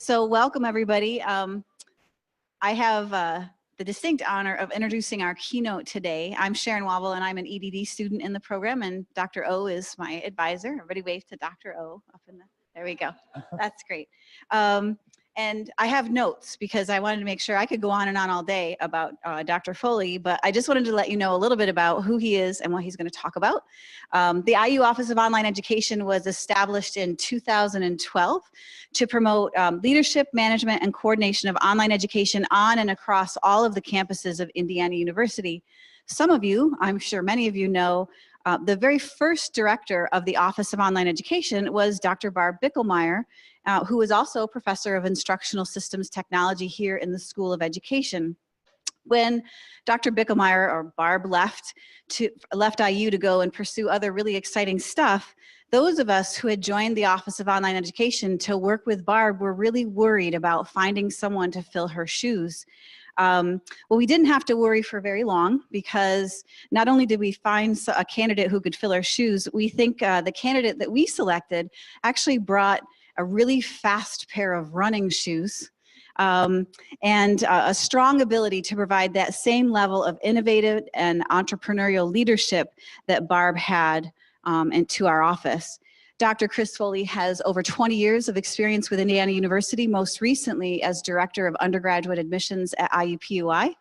So welcome everybody. I have the distinct honor of introducing our keynote today. I'm Sharon Wobble and I'm an EDD student in the program, and Dr. O is my advisor. Everybody wave to Dr. O up in the, there we go. That's great. And I have notes because I wanted to make sure I could go on and on all day about Dr. Foley, but I just wanted to let you know a little bit about who he is and what he's going to talk about. The IU Office of Online Education was established in 2012 to promote leadership, management, and coordination of online education on and across all of the campuses of Indiana University. Some of you, I'm sure many of you know, the very first director of the Office of Online Education was Dr. Barb Bickelmeyer, who is also a professor of instructional systems technology here in the School of Education. When Dr. Bickelmeyer, or Barb, left IU to go and pursue other really exciting stuff, those of us who had joined the Office of Online Education to work with Barb were really worried about finding someone to fill her shoes. Well, we didn't have to worry for very long, because not only did we find a candidate who could fill our shoes, we think the candidate that we selected actually brought a really fast pair of running shoes and a strong ability to provide that same level of innovative and entrepreneurial leadership that Barb had into our office. Dr. Chris Foley has over 20 years of experience with Indiana University, most recently as Director of Undergraduate Admissions at IUPUI,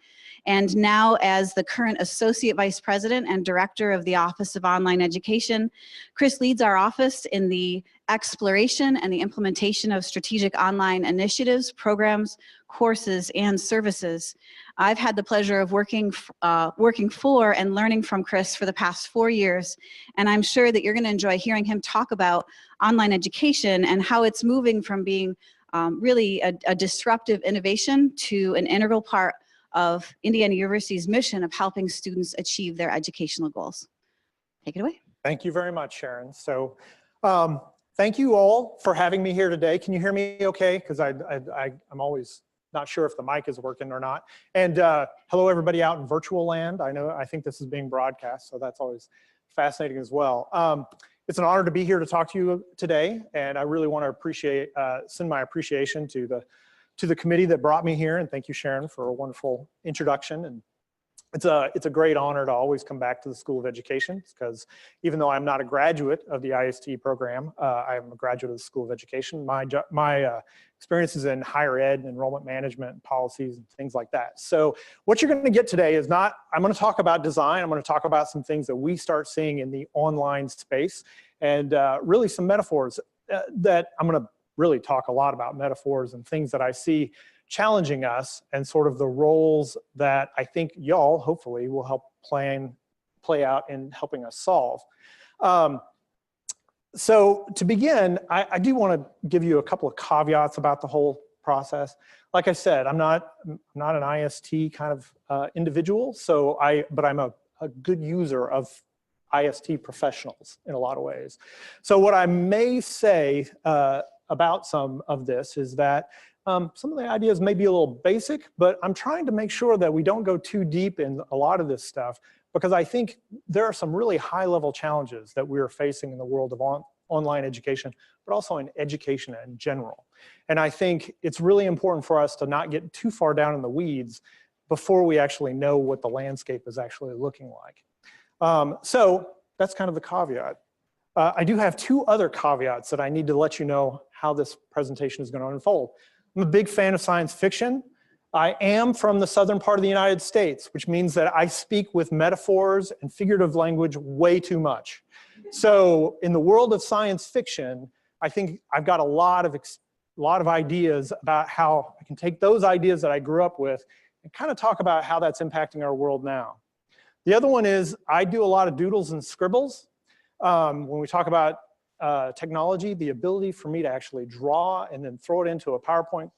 and now as the current Associate Vice President and Director of the Office of Online Education. Chris leads our office in the exploration and the implementation of strategic online initiatives, programs, courses, and services. I've had the pleasure of working for and learning from Chris for the past 4 years, and I'm sure that you're going to enjoy hearing him talk about online education and how it's moving from being really a disruptive innovation to an integral part of Indiana University's mission of helping students achieve their educational goals. Take it away. Thank you very much, Sharon. So thank you all for having me here today. Can you hear me okay? Because I'm always not sure if the mic is working or not. And hello, everybody out in virtual land. I think this is being broadcast, so that's always fascinating as well. It's an honor to be here to talk to you today, and I really want to send my appreciation to the committee that brought me here, and thank you, Sharon, for a wonderful introduction. And it's a great honor to always come back to the School of Education, because even though I'm not a graduate of the IST program, I am a graduate of the School of Education. My experience is in higher ed, enrollment management, and policies, and things like that. So what you're going to get today is I'm going to talk about design. I'm going to talk about some things that we start seeing in the online space, and really some metaphors that I'm going to really talk a lot about metaphors and things that I see challenging us, and sort of the roles that I think y'all hopefully will help play out in helping us solve. So to begin, I do want to give you a couple of caveats about the whole process. Like I said, I'm not an IST kind of individual, but I'm a good user of IST professionals in a lot of ways. So what I may say about some of this is that some of the ideas may be a little basic, but I'm trying to make sure that we don't go too deep in a lot of this stuff, because I think there are some really high-level challenges that we're facing in the world of online education, but also in education in general. And I think it's really important for us to not get too far down in the weeds before we actually know what the landscape is actually looking like. So that's kind of the caveat. I do have two other caveats that I need to let you know how this presentation is going to unfold. I'm a big fan of science fiction. I am from the southern part of the United States, which means that I speak with metaphors and figurative language way too much. So in the world of science fiction, I think I've got a lot of ideas about how I can take those ideas that I grew up with and kind of talk about how that's impacting our world now. The other one is I do a lot of doodles and scribbles. When we talk about technology, the ability for me to actually draw and then throw it into a PowerPoint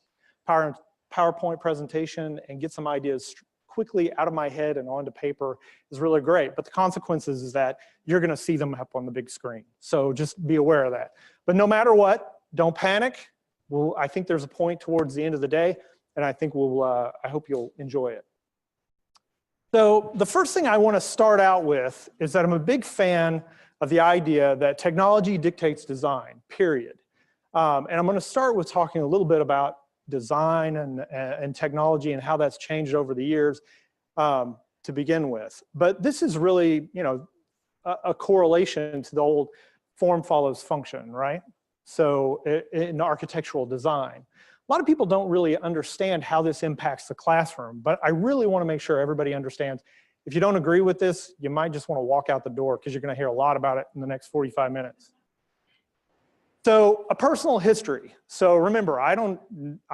presentation and get some ideas quickly out of my head and onto paper is really great. But the consequences is that you're going to see them up on the big screen. So just be aware of that. But no matter what, don't panic. I think there's a point towards the end of the day, and I think I hope you'll enjoy it. So the first thing I want to start out with is that I'm a big fan of the idea that technology dictates design, period. And I'm going to start with talking a little bit about design and technology and how that's changed over the years to begin with. But this is really, you know, a correlation to the old form follows function, right? So in architectural design. A lot of people don't really understand how this impacts the classroom, but I really want to make sure everybody understands. If you don't agree with this, you might just want to walk out the door because you're going to hear a lot about it in the next 45 minutes. So a personal history. So remember, I'm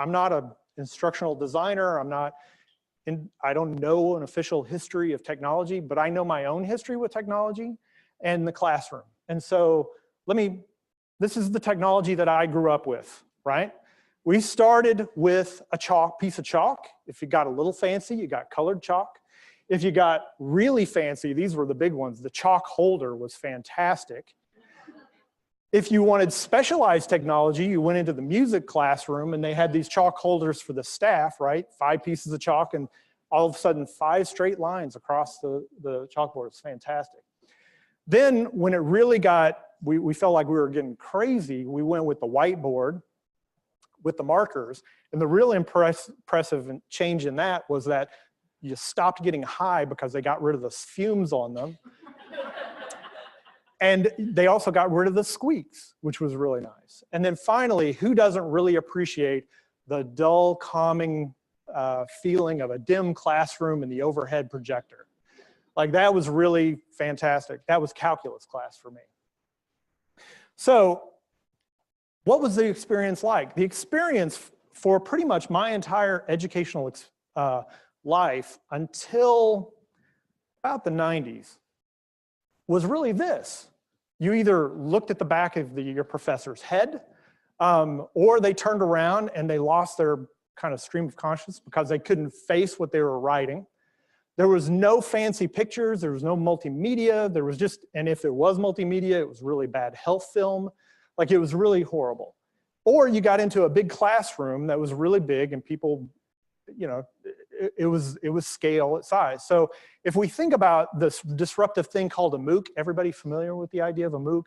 not an instructional designer. I don't know an official history of technology, but I know my own history with technology and the classroom. And so this is the technology that I grew up with, right? We started with a piece of chalk. If you got a little fancy, you got colored chalk. If you got really fancy, these were the big ones. The chalk holder was fantastic. If you wanted specialized technology, you went into the music classroom and they had these chalk holders for the staff, right? 5 pieces of chalk and all of a sudden 5 straight lines across the chalkboard. It's fantastic. Then when it really we felt like we were getting crazy, we went with the whiteboard with the markers. And the real impressive change in that was that you stopped getting high because they got rid of the fumes on them. And they also got rid of the squeaks, which was really nice. And then finally, who doesn't really appreciate the dull, calming feeling of a dim classroom and the overhead projector? Like that was really fantastic. That was calculus class for me. So what was the experience like? The experience for pretty much my entire educational life until about the 90s was really this. You either looked at the back of your professor's head, or they turned around and they lost their kind of stream of consciousness because they couldn't face what they were writing. There was no fancy pictures, there was no multimedia, there was just, and if there was multimedia, it was really bad health film. Like it was really horrible. Or you got into a big classroom that was really big and people, you know, it was scale at size. So if we think about this disruptive thing called a MOOC, everybody familiar with the idea of a MOOC?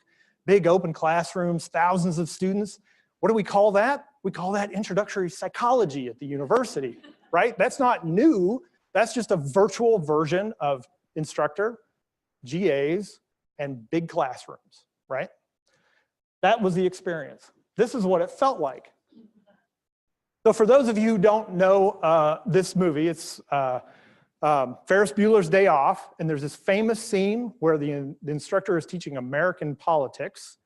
Big open classrooms, thousands of students. What do we call that? We call that introductory psychology at the university, right? That's not new. That's just a virtual version of instructor, GAs, and big classrooms, right? That was the experience. This is what it felt like. So for those of you who don't know this movie, it's Ferris Bueller's Day Off, and there's this famous scene where the instructor is teaching American politics,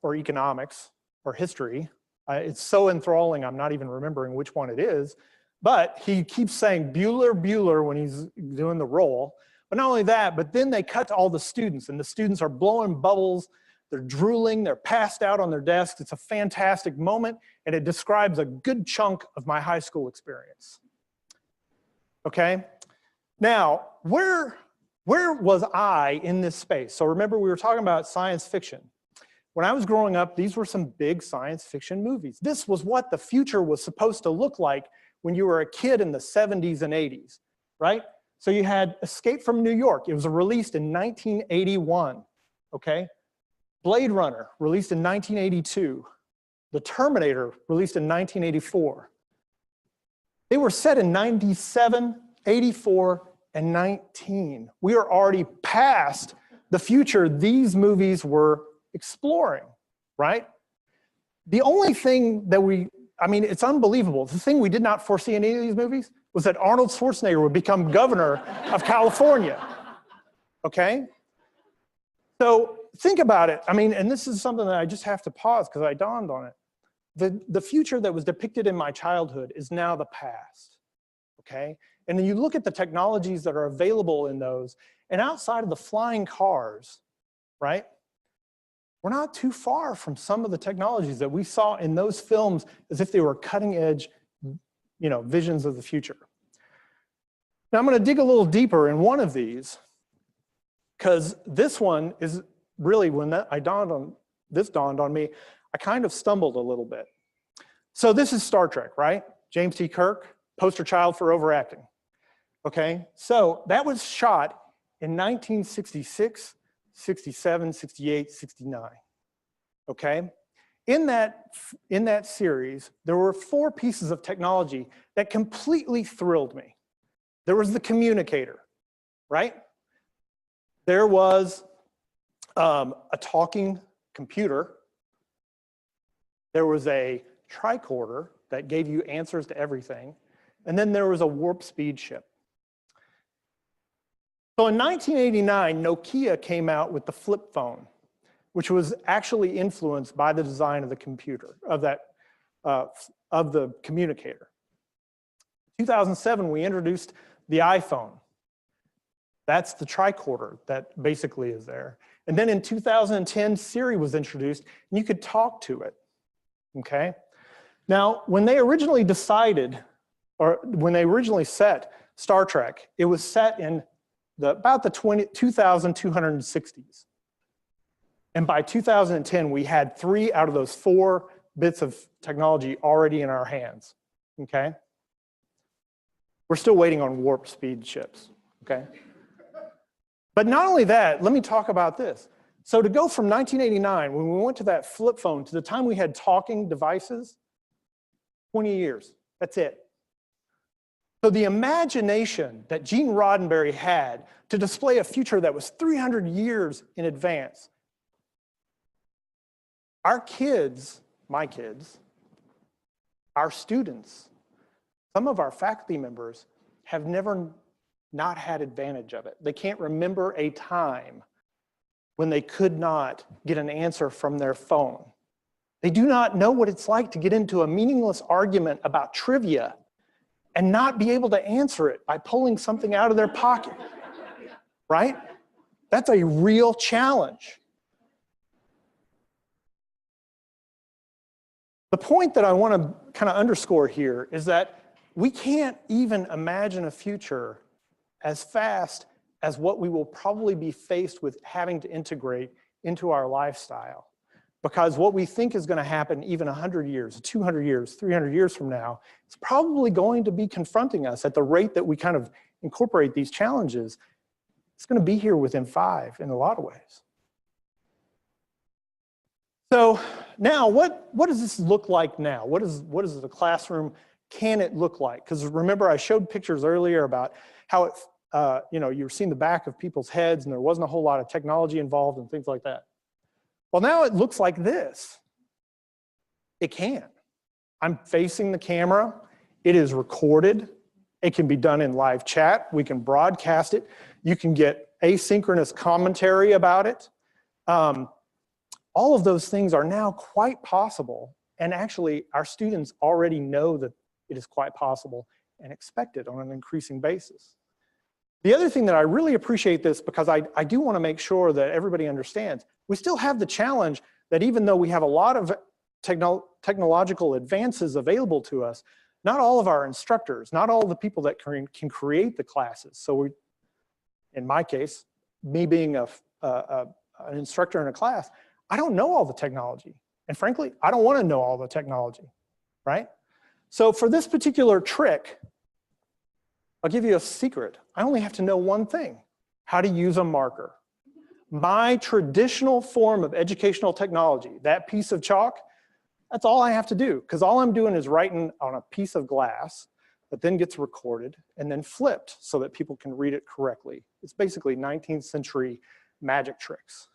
or economics, or history. It's so enthralling, I'm not even remembering which one it is, but he keeps saying Bueller, Bueller when he's doing the role. But not only that, but then they cut to all the students, and the students are blowing bubbles, they're drooling, they're passed out on their desks. It's a fantastic moment, and it describes a good chunk of my high school experience. Okay? Now, where was I in this space? So remember, we were talking about science fiction. When I was growing up, these were some big science fiction movies. This was what the future was supposed to look like when you were a kid in the 70s and 80s, right? So you had Escape from New York. It was released in 1981, okay? Blade Runner, released in 1982. The Terminator, released in 1984. They were set in 97, 84, and 19. We are already past the future these movies were exploring, right? The only thing that it's unbelievable. The thing we did not foresee in any of these movies was that Arnold Schwarzenegger would become governor of California, okay? So think about it. I mean, and this is something that I just have to pause because I dawned on it. The future that was depicted in my childhood is now the past, okay? And then you look at the technologies that are available in those, and outside of the flying cars, right? We're not too far from some of the technologies that we saw in those films as if they were cutting edge, you know, visions of the future. Now I'm going to dig a little deeper in one of these, because this one is really, when this dawned on me, I kind of stumbled a little bit. So this is Star Trek, right? James T. Kirk, poster child for overacting. Okay, so that was shot in 1966, 67, 68, 69. Okay, In that series, there were 4 pieces of technology that completely thrilled me. There was the communicator, right? There was a talking computer. There was a tricorder that gave you answers to everything. And then there was a warp speed ship. So in 1989, Nokia came out with the flip phone, which was actually influenced by the design of the computer, of the communicator. 2007, we introduced the iPhone. That's the tricorder that basically is there. And then in 2010, Siri was introduced, and you could talk to it, okay? Now, when they originally decided, or when they originally set Star Trek, it was set in about the 2260s. And by 2010, we had 3 out of those 4 bits of technology already in our hands, okay? We're still waiting on warp speed ships, okay? But not only that, let me talk about this. So to go from 1989, when we went to that flip phone, to the time we had talking devices, 20 years, that's it. So the imagination that Gene Roddenberry had to display a future that was 300 years in advance, our kids, my kids, our students, some of our faculty members have never not had advantage of it. They can't remember a time when they could not get an answer from their phone. They do not know what it's like to get into a meaningless argument about trivia and not be able to answer it by pulling something out of their pocket, right? That's a real challenge. The point that I want to kind of underscore here is that we can't even imagine a future as fast as what we will probably be faced with having to integrate into our lifestyle. Because what we think is going to happen even 100 years, 200 years, 300 years from now, it's probably going to be confronting us at the rate that we kind of incorporate these challenges. It's going to be here within 5 in a lot of ways. So now, what does this look like now? What is the classroom, can it look like? Because remember, I showed pictures earlier about how it, you were seeing the back of people's heads and there wasn't a whole lot of technology involved and things like that. Well, now it looks like this. It can. I'm facing the camera. It is recorded. It can be done in live chat. We can broadcast it. You can get asynchronous commentary about it. All of those things are now quite possible. And actually, our students already know that it is quite possible and expect it on an increasing basis. The other thing that I really appreciate this, because I do want to make sure that everybody understands, we still have the challenge that even though we have a lot of technological advances available to us, not all of our instructors, not all the people that can create the classes. So in my case, me being an instructor in a class, I don't know all the technology. And frankly, I don't want to know all the technology, right? So for this particular trick, I'll give you a secret. I only have to know one thing: how to use a marker. My traditional form of educational technology, that piece of chalk, that's all I have to do, because all I'm doing is writing on a piece of glass that then gets recorded and then flipped so that people can read it correctly. It's basically 19th century magic tricks.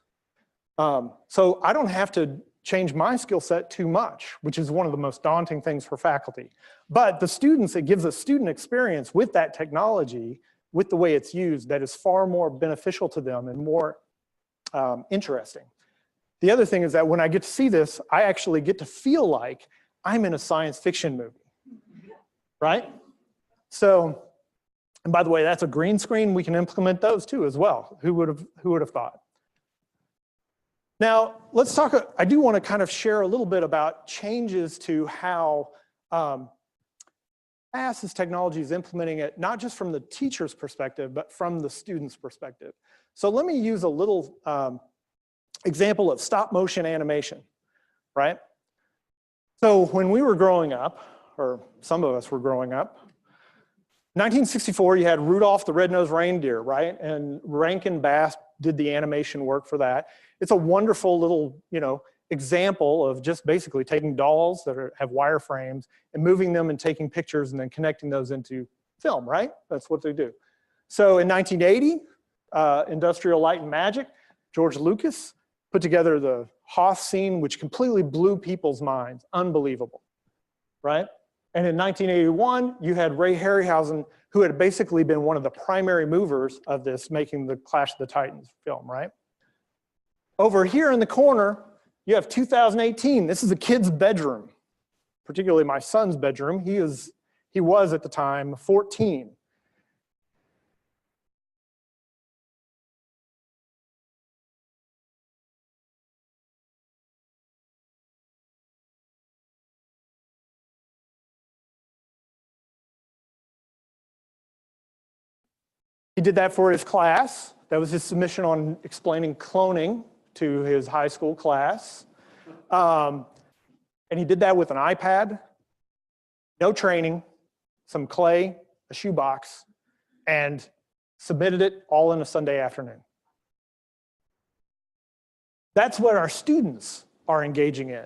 So I don't have to change my skill set too much, which is one of the most daunting things for faculty. But the students, it gives a student experience with that technology, with the way it's used, that is far more beneficial to them and more interesting. The other thing is that when I get to see this, I actually get to feel like I'm in a science fiction movie, right? So, and by the way, that's a green screen. We can implement those too as well. Who would have thought? Now, let's talk, I do want to kind of share a little bit about changes to how fast this technology is implementing it, not just from the teacher's perspective, but from the student's perspective. So let me use a little example of stop motion animation, right? So when we were growing up, or some of us were growing up, 1964, you had Rudolph the Red-Nosed Reindeer, right? And Rankin Bass did the animation work for that. It's a wonderful little, example of just basically taking dolls that have wireframes and moving them and taking pictures and then connecting those into film, right? That's what they do. So in 1980, Industrial Light and Magic, George Lucas put together the Hoth scene, which completely blew people's minds. Unbelievable, right? And in 1981, you had Ray Harryhausen, who had basically been one of the primary movers of this, making the Clash of the Titans film, right? Over here in the corner, you have 2018. This is a kid's bedroom, particularly my son's bedroom. He was at the time 14. He did that for his class. That was his submission on explaining cloning to his high school class. And he did that with an iPad, no training, some clay, a shoebox, and submitted it all in a Sunday afternoon. That's what our students are engaging in.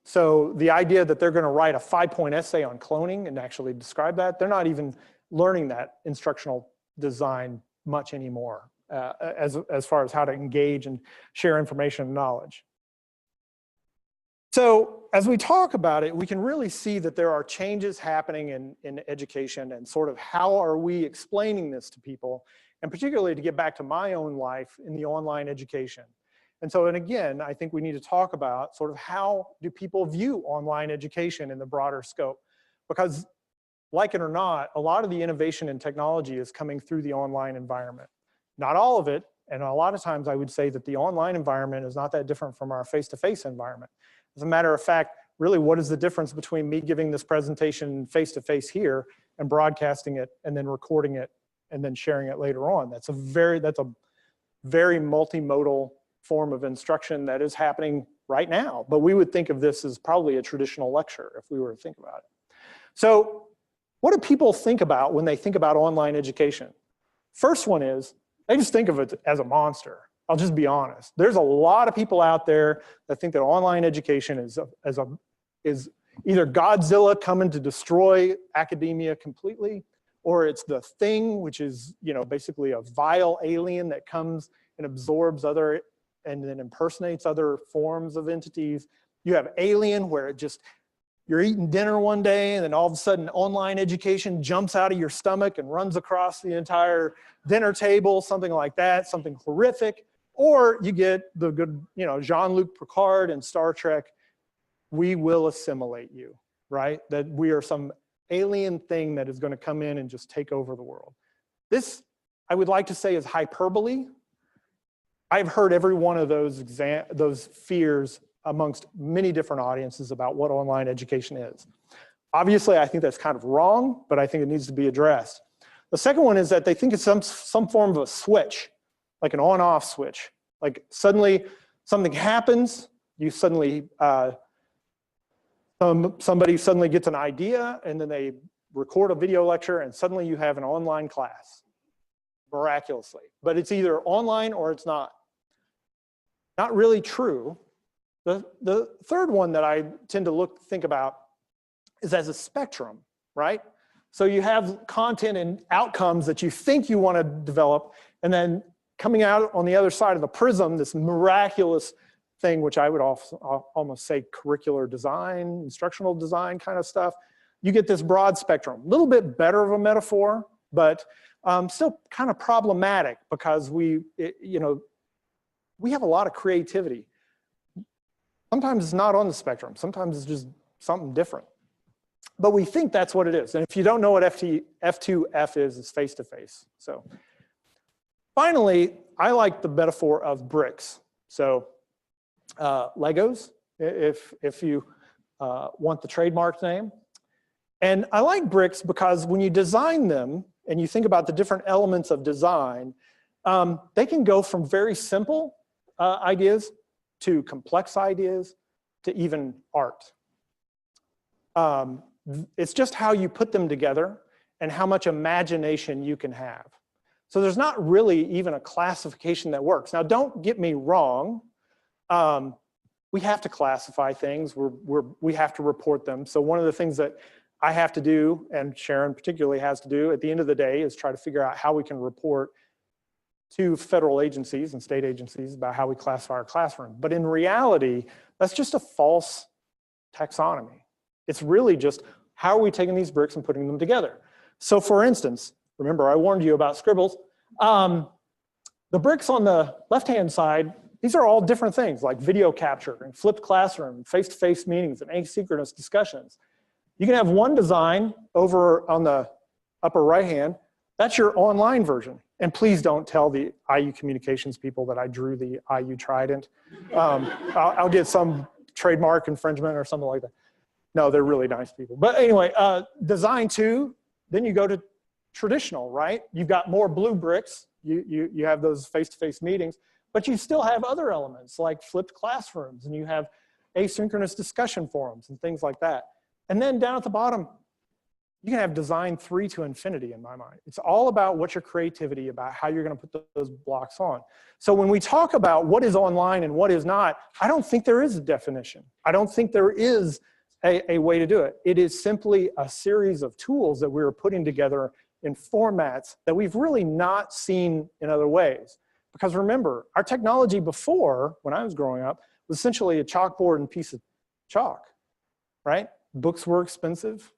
So the idea that they're going to write a 5-point essay on cloning and actually describe that, they're not even learning that instructional design much anymore as far as how to engage and share information and knowledge. So as we talk about it, we can really see that there are changes happening in education and sort of how are we explaining this to people, and particularly to get back to my own life in the online education. And so, and again, I think we need to talk about sort of how do people view online education in the broader scope, because like it or not, a lot of the innovation in technology is coming through the online environment. Not all of it, and a lot of times I would say that the online environment is not that different from our face-to-face environment. As a matter of fact, really what is the difference between me giving this presentation face-to-face here and broadcasting it and then recording it and then sharing it later on? That's a very multimodal form of instruction that is happening right now. But we would think of this as probably a traditional lecture if we were to think about it. So what do people think about when they think about online education? First one is, they just think of it as a monster. I'll just be honest. There's a lot of people out there that think that online education is either Godzilla coming to destroy academia completely, or it's the thing, which is, you know, basically a vile alien that comes and absorbs other and then impersonates other forms of entities. You have alien, where it just, you're eating dinner one day and then all of a sudden online education jumps out of your stomach and runs across the entire dinner table, something like that, something horrific. Or you get the good, you know, Jean-Luc Picard in Star Trek, we will assimilate you, right? That we are some alien thing that is going to come in and just take over the world. This, I would like to say, is hyperbole. I've heard every one of those fears amongst many different audiences about what online education is. Obviously, I think that's kind of wrong, but I think it needs to be addressed. The second one is that they think it's some form of a switch, like an on-off switch. Like suddenly something happens, you suddenly, somebody suddenly gets an idea and then they record a video lecture and suddenly you have an online class, miraculously. But it's either online or it's not. Not really true. The third one that I tend to think about is as a spectrum, right? So you have content and outcomes that you think you want to develop, and then coming out on the other side of the prism, this miraculous thing, which I would almost say curricular design, instructional design kind of stuff, you get this broad spectrum. A little bit better of a metaphor, but still kind of problematic because we have a lot of creativity. Sometimes it's not on the spectrum. Sometimes it's just something different. But we think that's what it is. And if you don't know what F2F is, it's face-to-face. So finally, I like the metaphor of bricks. So Legos, if you want the trademark name. And I like bricks because when you design them and you think about the different elements of design, they can go from very simple ideas to complex ideas to even art. It's just how you put them together and how much imagination you can have. So there's not really even a classification that works. Now, don't get me wrong. we have to classify things. We have to report them. So one of the things that I have to do, and Sharon particularly has to do at the end of the day, is try to figure out how we can report to federal agencies and state agencies about how we classify our classroom. But in reality, that's just a false taxonomy. It's really just, how are we taking these bricks and putting them together? So for instance, remember I warned you about scribbles. The bricks on the left-hand side, these are all different things like video capture and flipped classroom, face-to-face meetings and asynchronous discussions. You can have one design over on the upper right-hand. That's your online version. And please don't tell the IU communications people that I drew the IU trident. I'll get some trademark infringement or something like that. No, they're really nice people. But anyway, design 2, then you go to traditional, right? You've got more blue bricks. You have those face-to-face meetings, but you still have other elements like flipped classrooms, and you have asynchronous discussion forums and things like that. And then down at the bottom, you can have design 3 to infinity in my mind. It's all about what's your creativity, about how you're going to put those blocks on. So when we talk about what is online and what is not, I don't think there is a definition. I don't think there is a way to do it. It is simply a series of tools that we're putting together in formats that we've really not seen in other ways. Because remember, our technology before, when I was growing up, was essentially a chalkboard and piece of chalk, right? Books were expensive.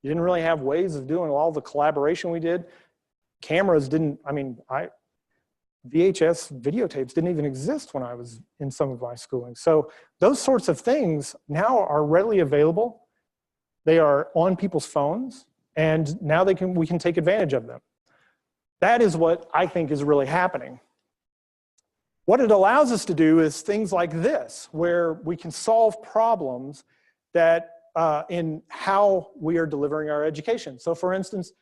You didn't really have ways of doing all the collaboration we did. Cameras didn't, VHS videotapes didn't even exist when I was in some of my schooling. So those sorts of things now are readily available. They are on people's phones, and now we can take advantage of them. That is what I think is really happening. What it allows us to do is things like this, where we can solve problems that in how we are delivering our education. So for instance,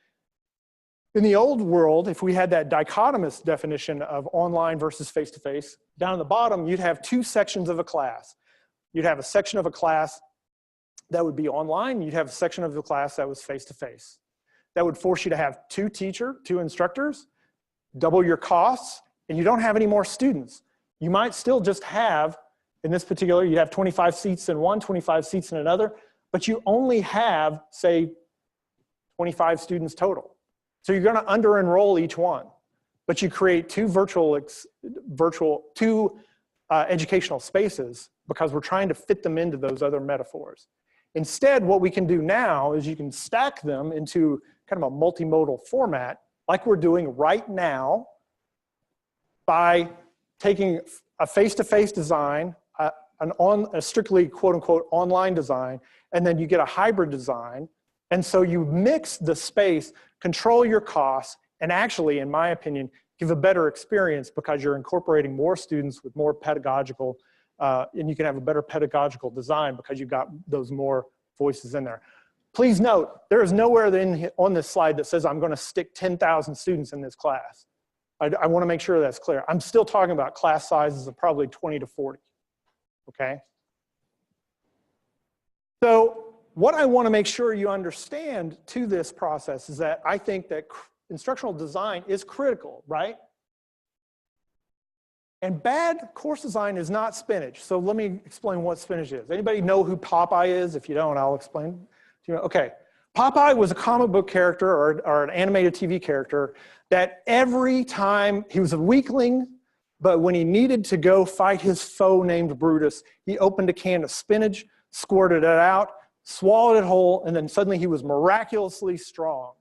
in the old world, if we had that dichotomous definition of online versus face-to-face, down at the bottom, you'd have 2 sections of a class. You'd have a section of a class that would be online, you'd have a section of the class that was face-to-face. That would force you to have 2 instructors, double your costs, and you don't have any more students. You might still just have, in this particular, you have 25 seats in one, 25 seats in another, but you only have, say, 25 students total. So you're gonna under-enroll each one, but you create 2 educational spaces because we're trying to fit them into those other metaphors. Instead, what we can do now is you can stack them into kind of a multimodal format like we're doing right now by taking a face-to-face design, a strictly quote-unquote online design, and then you get a hybrid design. And so you mix the space, control your costs, and actually, in my opinion, give a better experience because you're incorporating more students with more pedagogical, and you can have a better pedagogical design because you've got those more voices in there. Please note, there is nowhere on this slide that says I'm going to stick 10,000 students in this class. I want to make sure that's clear. I'm still talking about class sizes of probably 20 to 40, okay? So what I want to make sure you understand to this process is that I think that instructional design is critical, right? And bad course design is not spinach. So let me explain what spinach is. Anybody know who Popeye is? If you don't, I'll explain to you. Okay, Popeye was a comic book character or an animated TV character that every time, he was a weakling, but when he needed to go fight his foe named Brutus, he opened a can of spinach, squirted it out, swallowed it whole, and then suddenly he was miraculously strong.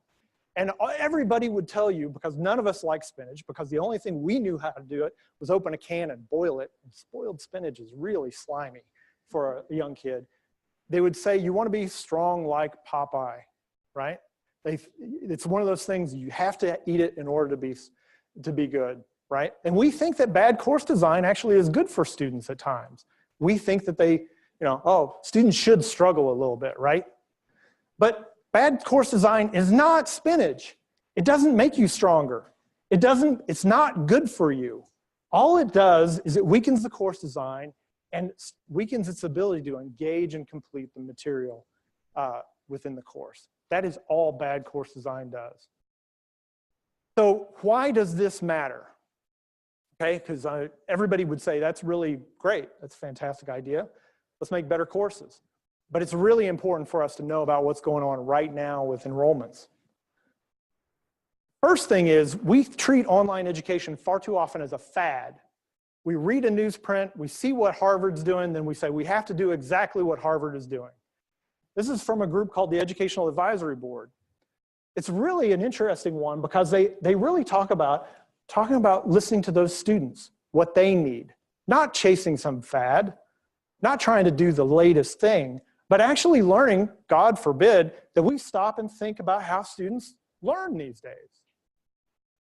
And everybody would tell you, because none of us like spinach, because the only thing we knew how to do it was open a can and boil it. And spoiled spinach is really slimy for a young kid. They would say, you want to be strong like Popeye, right? It's one of those things, you have to eat it in order to be good, right? And we think that bad course design actually is good for students at times. We think that they, students should struggle a little bit, right? But bad course design is not spinach. It doesn't make you stronger. It's not good for you. All it does is it weakens the course design and weakens its ability to engage and complete the material within the course. That is all bad course design does. So why does this matter? okay? Because everybody would say, that's really great. That's a fantastic idea. Let's make better courses. But it's really important for us to know about what's going on right now with enrollments. First thing is, we treat online education far too often as a fad. We read a newsprint, we see what Harvard's doing, then we say we have to do exactly what Harvard is doing. This is from a group called the Educational Advisory Board. It's really an interesting one because they really talking about listening to those students, what they need, not chasing some fad, not trying to do the latest thing, but actually learning, God forbid, that we stop and think about how students learn these days.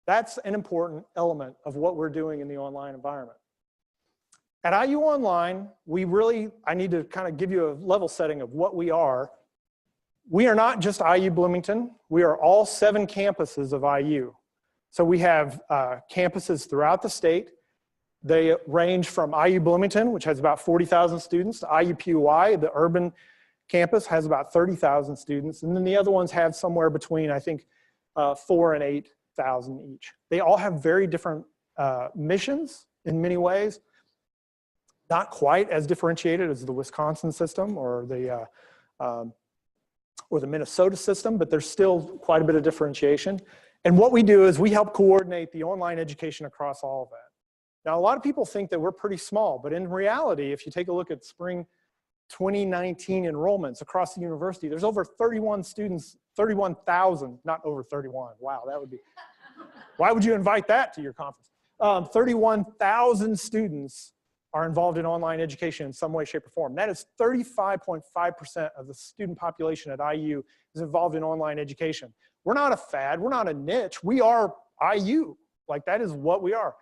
That's an important element of what we're doing in the online environment. At IU Online, I need to kind of give you a level setting of what we are. We are not just IU Bloomington. We are all 7 campuses of IU. So we have campuses throughout the state. They range from IU Bloomington, which has about 40,000 students, to IUPUI, the urban campus, has about 30,000 students. And then the other ones have somewhere between, I think, 4,000 and 8,000 each. They all have very different missions in many ways. Not quite as differentiated as the Wisconsin system or the Minnesota system, but there's still quite a bit of differentiation. And what we do is we help coordinate the online education across all of that. Now, a lot of people think that we're pretty small, but in reality, if you take a look at spring 2019 enrollments across the university, there's over 31,000, not over 31. Wow, that would be, why would you invite that to your conference? 31,000 students are involved in online education in some way, shape, or form. That is 35.5% of the student population at IU is involved in online education. We're not a fad, we're not a niche, we are IU. Like, that is what we are.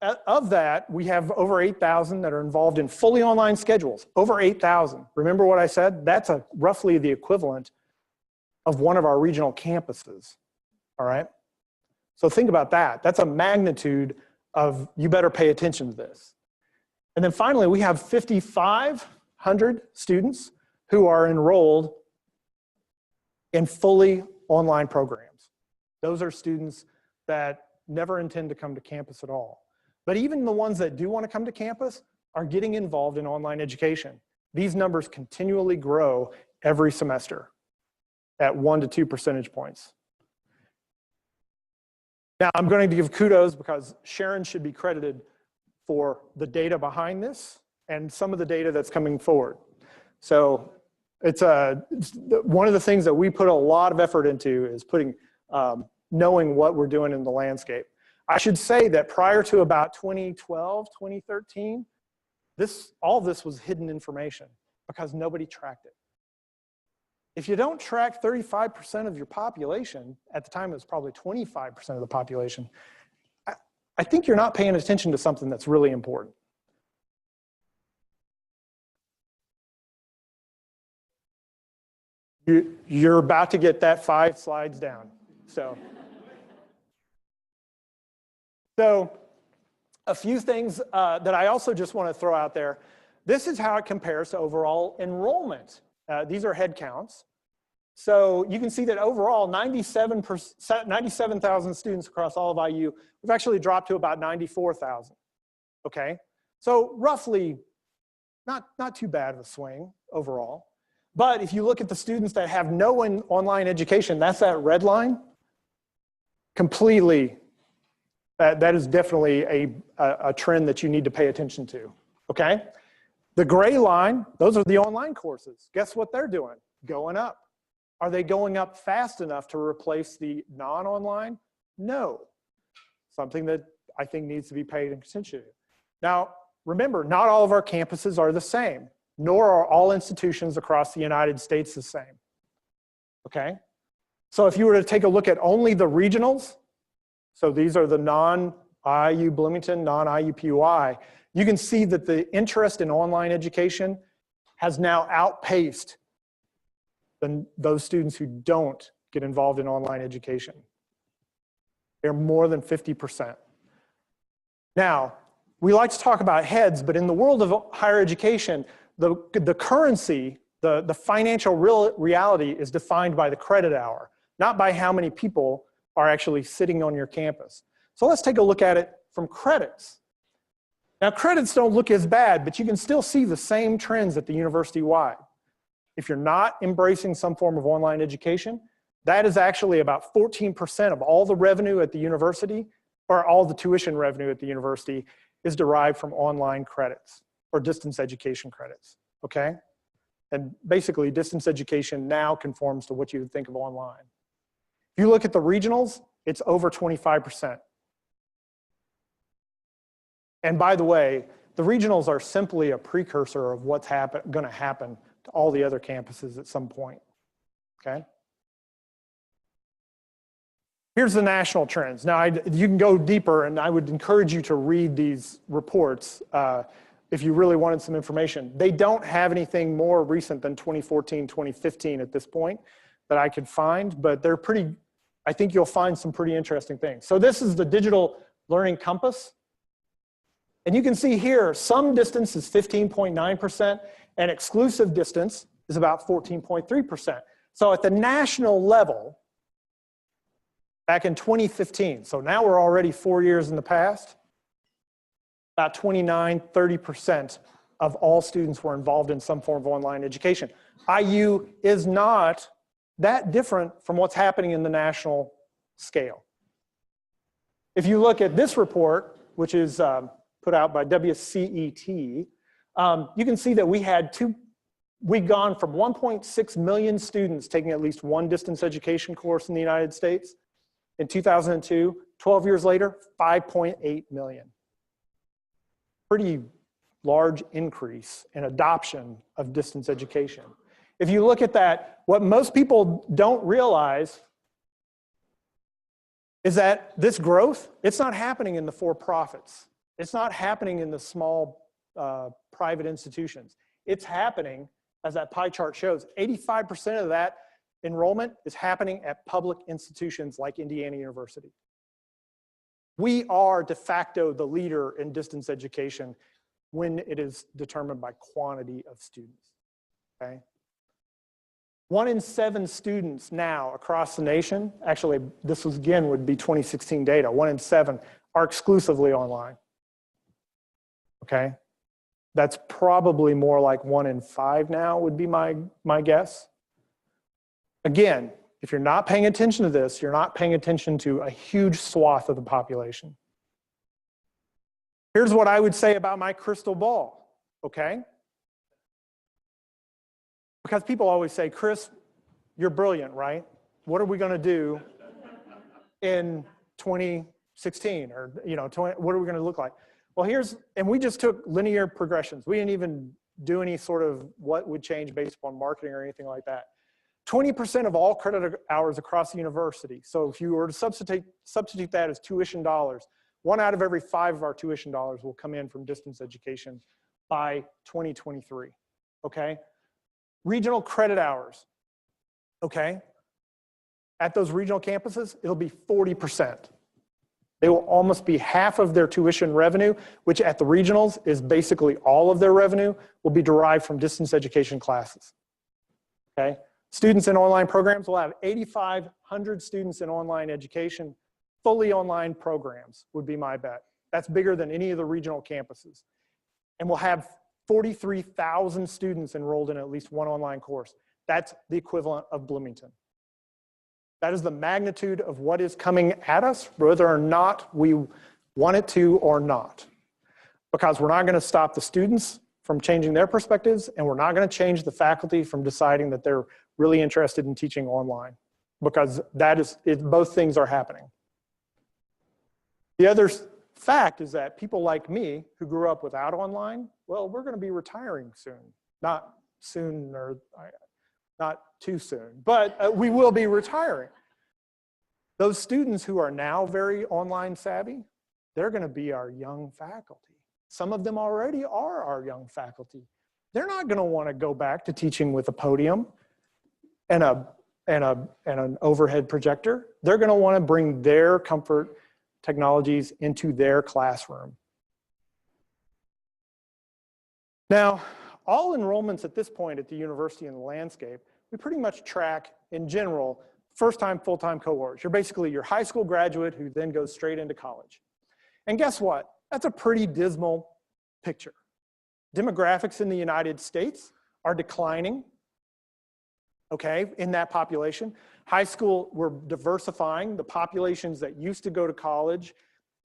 Of that, we have over 8,000 that are involved in fully online schedules, over 8,000. Remember what I said? That's roughly the equivalent of one of our regional campuses, all right? So think about that. That's a magnitude of, you better pay attention to this. And then finally, we have 5,500 students who are enrolled in fully online programs. Those are students that never intend to come to campus at all. But even the ones that do want to come to campus are getting involved in online education. These numbers continually grow every semester at 1 to 2 percentage points. Now, I'm going to give kudos because Sharon should be credited for the data behind this and some of the data that's coming forward. So it's one of the things that we put a lot of effort into is knowing what we're doing in the landscape. I should say that prior to about 2012, 2013, all this was hidden information because nobody tracked it. If you don't track 35% of your population, at the time it was probably 25% of the population, I think you're not paying attention to something that's really important. You're about to get that 5 slides down. So a few things that I also just want to throw out there. This is how it compares to overall enrollment. These are head counts. So you can see that overall 97,000 students across all of IU. We've actually dropped to about 94,000, okay? So roughly not too bad of a swing overall. But if you look at the students that have no online education, that's that red line, completely, that is definitely a trend that you need to pay attention to, okay? The gray line, those are the online courses. Guess what they're doing? Going up. Are they going up fast enough to replace the non-online? No. Something that I think needs to be paid attention to. Now, remember, not all of our campuses are the same, nor are all institutions across the United States the same, okay? So if you were to take a look at only the regionals, so these are the non-IU Bloomington, non-IUPUI, you can see that the interest in online education has now outpaced those students who don't get involved in online education. They're more than 50%. Now, we like to talk about heads, but in the world of higher education, the currency, the financial reality is defined by the credit hour, not by how many people are actually sitting on your campus. So let's take a look at it from credits. Now, credits don't look as bad, but you can still see the same trends at the university-wide. If you're not embracing some form of online education, that is actually about 14% of all the revenue at the university, or all the tuition revenue at the university, is derived from online credits or distance education credits, okay? And basically, distance education now conforms to what you would think of online. If you look at the regionals, it's over 25%. And by the way, the regionals are simply a precursor of what's going to happen to all the other campuses at some point, okay? Here's the national trends. Now, you can go deeper, and I would encourage you to read these reports if you really wanted some information. They don't have anything more recent than 2014, 2015 at this point that I could find, but they're pretty, I think you'll find some pretty interesting things. So this is the digital learning compass. And you can see here, some distance is 15.9%, and exclusive distance is about 14.3%. So at the national level, back in 2015, so now we're already 4 years in the past, about 29, 30% of all students were involved in some form of online education. IU is not that different from what's happening in the national scale. If you look at this report, which is put out by WCET, you can see that we'd gone from 1.6 million students taking at least one distance education course in the United States in 2002. 12 years later, 5.8 million. Pretty large increase in adoption of distance education. If you look at that, what most people don't realize is that this growth, it's not happening in the for-profits. It's not happening in the small private institutions. It's happening, as that pie chart shows, 85% of that enrollment is happening at public institutions like Indiana University. We are de facto the leader in distance education when it is determined by quantity of students, okay? 1 in 7 students now across the nation, actually this was, again, would be 2016 data, 1 in 7 are exclusively online. Okay, that's probably more like 1 in 5 now would be my guess. Again, if you're not paying attention to this, you're not paying attention to a huge swath of the population. Here's what I would say about my crystal ball, okay? Because people always say, Chris, you're brilliant, right? What are we going to do in 2016 or what are we going to look like? Well, and we just took linear progressions. We didn't even do any sort of what would change based upon marketing or anything like that. 20% of all credit hours across the university. So if you were to substitute that as tuition dollars, 1 out of every 5 of our tuition dollars will come in from distance education by 2023, okay? Regional credit hours, okay? At those regional campuses, it'll be 40%. They will almost be half of their tuition revenue, which at the regionals is basically all of their revenue, will be derived from distance education classes, okay? Students in online programs will have 8,500 students in online education. Fully online programs would be my bet. That's bigger than any of the regional campuses. And we'll have 43,000 students enrolled in at least one online course. That's the equivalent of Bloomington. That is the magnitude of what is coming at us, whether or not we want it to or not. Because we're not going to stop the students from changing their perspectives, and we're not going to change the faculty from deciding that they're really interested in teaching online. Because both things are happening. The other fact is that people like me who grew up without online, well, we're going to be retiring soon. Not soon or not too soon, but we will be retiring. Those students who are now very online savvy, they're going to be our young faculty. Some of them already are our young faculty. They're not going to want to go back to teaching with a podium and an overhead projector. They're going to want to bring their comfort technologies into their classroom. Now, all enrollments at this point at the university in the landscape, we pretty much track, in general, first-time, full-time cohorts. You're basically your high school graduate who then goes straight into college. And guess what? That's a pretty dismal picture. Demographics in the United States are declining, okay, in that population. High school, we're diversifying. The populations that used to go to college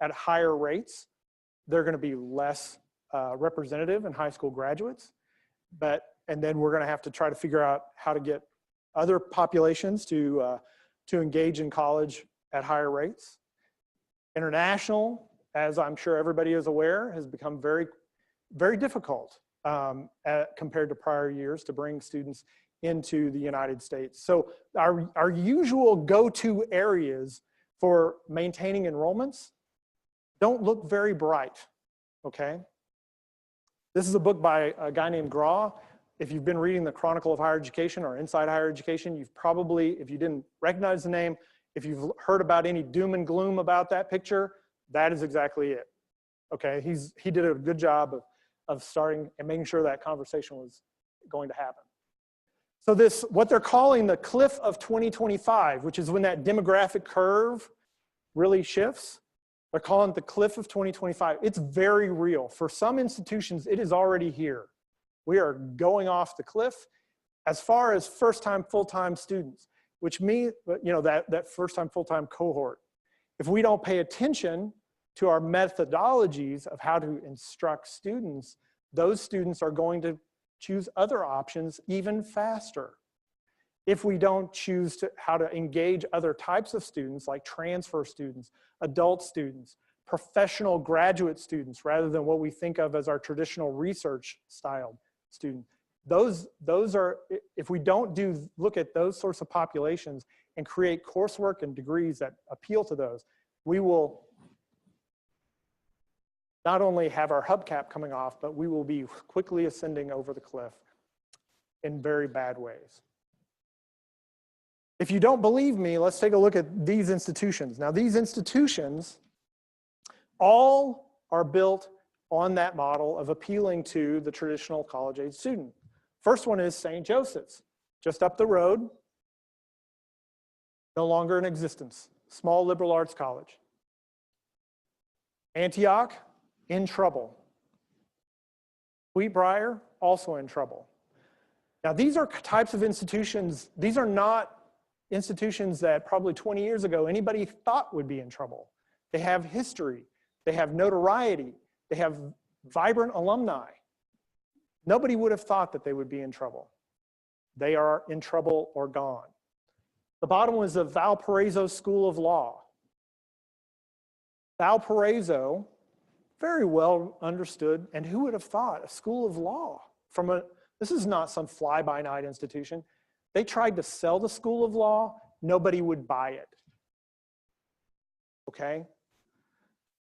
at higher rates, they're going to be less representative in high school graduates. And then we're going to have to try to figure out how to get other populations to engage in college at higher rates. International, as I'm sure everybody is aware, has become very, very difficult compared to prior years to bring students into the United States. So our usual go-to areas for maintaining enrollments don't look very bright, okay? This is a book by a guy named Graw. If you've been reading the Chronicle of Higher Education or Inside Higher Education, you've probably, if you didn't recognize the name, if you've heard about any doom and gloom about that picture, that is exactly it, okay? He did a good job of starting and making sure that conversation was going to happen. So this, what they're calling the cliff of 2025, which is when that demographic curve really shifts, they're calling it the cliff of 2025. It's very real. For some institutions, it is already here. We are going off the cliff as far as first-time full-time students, which means, you know, that first-time full-time cohort. If we don't pay attention to our methodologies of how to instruct students, those students are going to choose other options even faster. If we don't choose how to engage other types of students like transfer students, adult students, professional graduate students, rather than what we think of as our traditional research style student, those are, if we don't look at those sorts of populations and create coursework and degrees that appeal to those, we will not only have our hubcap coming off, but we will be quickly ascending over the cliff in very bad ways. If you don't believe me, let's take a look at these institutions. Now, these institutions all are built on that model of appealing to the traditional college-age student. First one is St. Joseph's, just up the road, no longer in existence, small liberal arts college. Antioch, in trouble. Wheatbriar, also in trouble. Now, these are types of institutions, these are not institutions that probably 20 years ago anybody thought would be in trouble. They have history, they have notoriety, they have vibrant alumni. Nobody would have thought that they would be in trouble. They are in trouble or gone. The bottom was the Valparaiso School of Law. Valparaiso, very well understood, and who would have thought a school of law this is not some fly-by-night institution. They tried to sell the school of law, nobody would buy it, okay?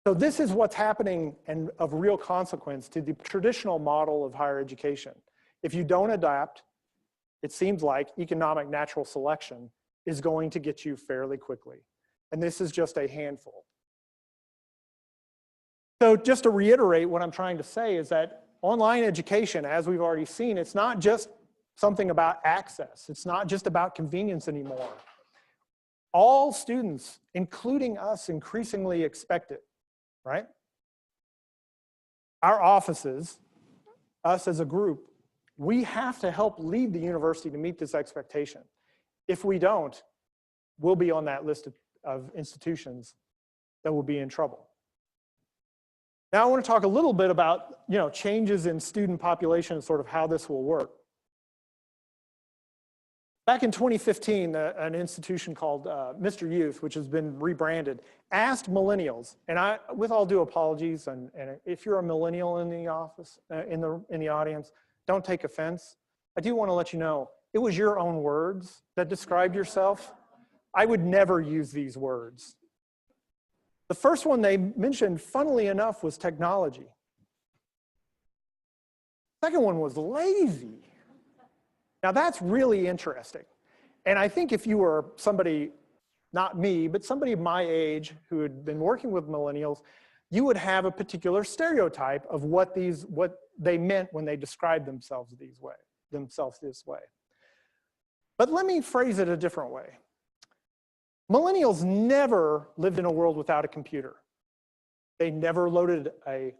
So this is what's happening and of real consequence to the traditional model of higher education. If you don't adapt, it seems like economic natural selection is going to get you fairly quickly. And this is just a handful. So just to reiterate, what I'm trying to say is that online education, as we've already seen, it's not just something about access. It's not just about convenience anymore. All students, including us, increasingly expect it, right? Our offices, us as a group, we have to help lead the university to meet this expectation. If we don't, we'll be on that list of institutions that will be in trouble. Now I want to talk a little bit about, you know, changes in student population and sort of how this will work. Back in 2015, an institution called Mr. Youth, which has been rebranded, asked millennials, and with all due apologies, and if you're a millennial in the office, in the audience, don't take offense. I do want to let you know, it was your own words that described yourself. I would never use these words. The first one they mentioned, funnily enough, was technology. Second one was lazy. Now that's really interesting. And I think if you were somebody, not me, but somebody of my age who had been working with millennials, you would have a particular stereotype of what they meant when they described themselves this way. But let me phrase it a different way. Millennials never lived in a world without a computer. They never loaded a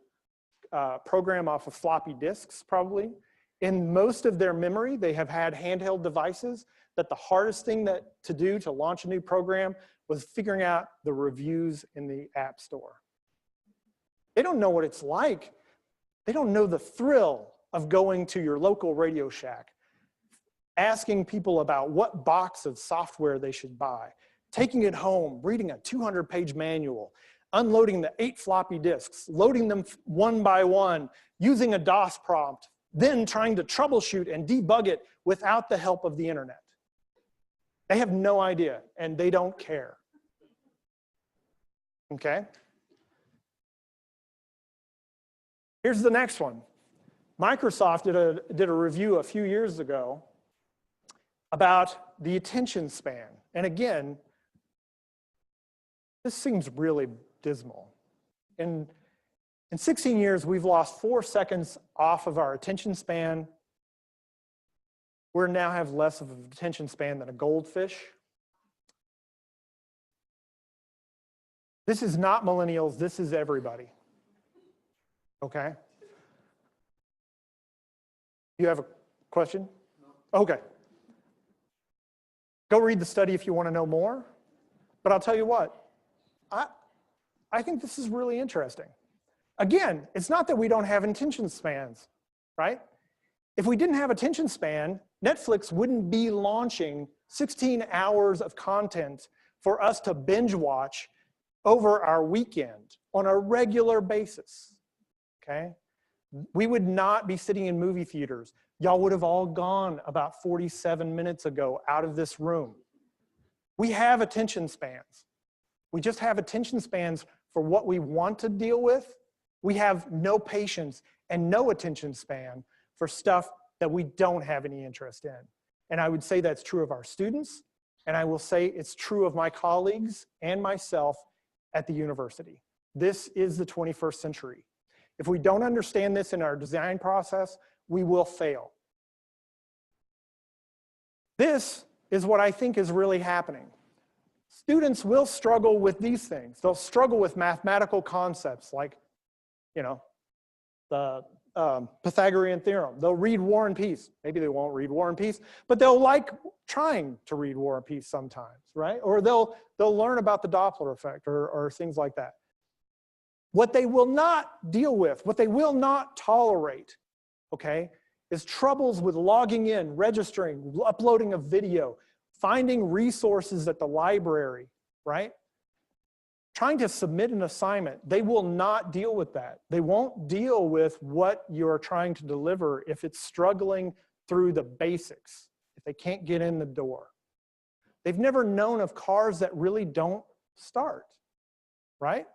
program off of floppy disks, probably. In most of their memory, they have had handheld devices that the hardest thing to do to launch a new program was figuring out the reviews in the App Store. They don't know what it's like. They don't know the thrill of going to your local Radio Shack, asking people about what box of software they should buy, taking it home, reading a 200-page manual, unloading the 8 floppy disks, loading them one by one, using a DOS prompt, then trying to troubleshoot and debug it without the help of the internet. They have no idea, and they don't care. Okay? Here's the next one. Microsoft did a review a few years ago about the attention span. And again, this seems really dismal. In 16 years, we've lost 4 seconds off of our attention span. We now have less of an attention span than a goldfish. This is not millennials, this is everybody. Okay? You have a question? No. Okay. Go read the study if you want to know more. But I'll tell you what, I think this is really interesting. Again, it's not that we don't have attention spans, right? If we didn't have attention span, Netflix wouldn't be launching 16 hours of content for us to binge watch over our weekend on a regular basis, okay? We would not be sitting in movie theaters. Y'all would have all gone about 47 minutes ago out of this room. We have attention spans. We just have attention spans for what we want to deal with. We have no patience and no attention span for stuff that we don't have any interest in. And I would say that's true of our students, and I will say it's true of my colleagues and myself at the university. This is the 21st century. If we don't understand this in our design process, we will fail. This is what I think is really happening. Students will struggle with these things. They'll struggle with mathematical concepts like, you know, the Pythagorean theorem. They'll read War and Peace. Maybe they won't read War and Peace, but they'll like trying to read War and Peace sometimes, right? Or they'll learn about the Doppler effect or things like that. What they will not deal with, what they will not tolerate, okay, is troubles with logging in, registering, uploading a video, finding resources at the library, right? Trying to submit an assignment. They will not deal with that. They won't deal with what you're trying to deliver if it's struggling through the basics, if they can't get in the door. They've never known of cars that really don't start, right?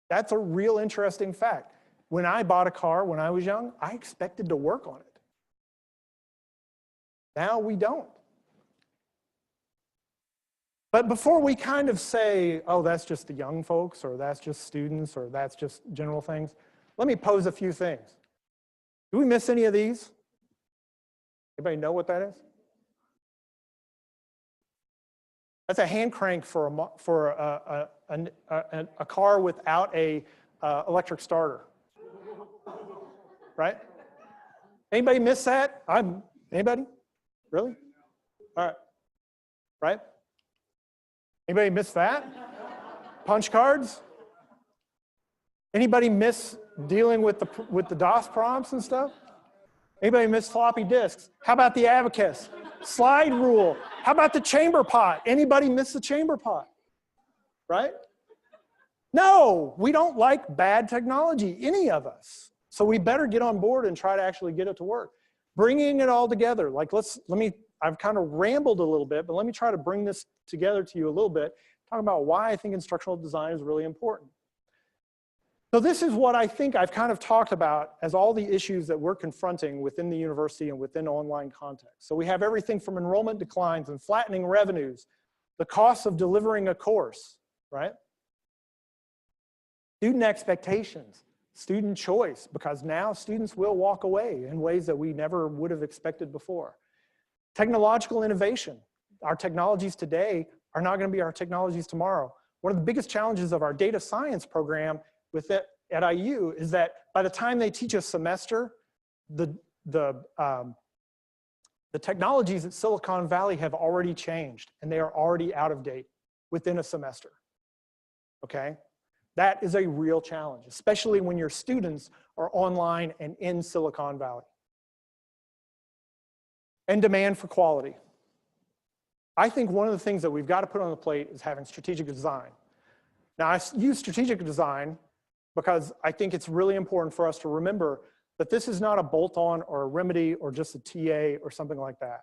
That's a real interesting fact. When I bought a car when I was young, I expected to work on it. Now we don't. But before we kind of say, oh, that's just the young folks, or that's just students, or that's just general things, let me pose a few things. Do we miss any of these? Anybody know what that is? That's a hand crank for a car without a electric starter, right? Anybody miss that? Anybody? Really? All right. Right? Anybody miss that? Punch cards? Anybody miss dealing with the DOS prompts and stuff? Anybody miss floppy disks? How about the abacus? Slide rule? How about the chamber pot? Anybody miss the chamber pot? Right? No, we don't like bad technology, any of us. So we better get on board and try to actually get it to work. Bringing it all together, like I've kind of rambled a little bit, but let me try to bring this together to you a little bit, talking about why I think instructional design is really important. So this is what I think I've kind of talked about as all the issues that we're confronting within the university and within online context. So we have everything from enrollment declines and flattening revenues, the cost of delivering a course, right? Student expectations, student choice, because now students will walk away in ways that we never would have expected before. Technological innovation. Our technologies today are not going to be our technologies tomorrow. one of the biggest challenges of our data science program with it at IU is that by the time they teach a semester, the technologies at Silicon Valley have already changed and they are already out of date within a semester, okay? That is a real challenge, especially when your students are online and in Silicon Valley. And demand for quality. I think one of the things that we've got to put on the plate is having strategic design. Now, I use strategic design because I think it's really important for us to remember that this is not a bolt-on or a remedy or just a TA or something like that.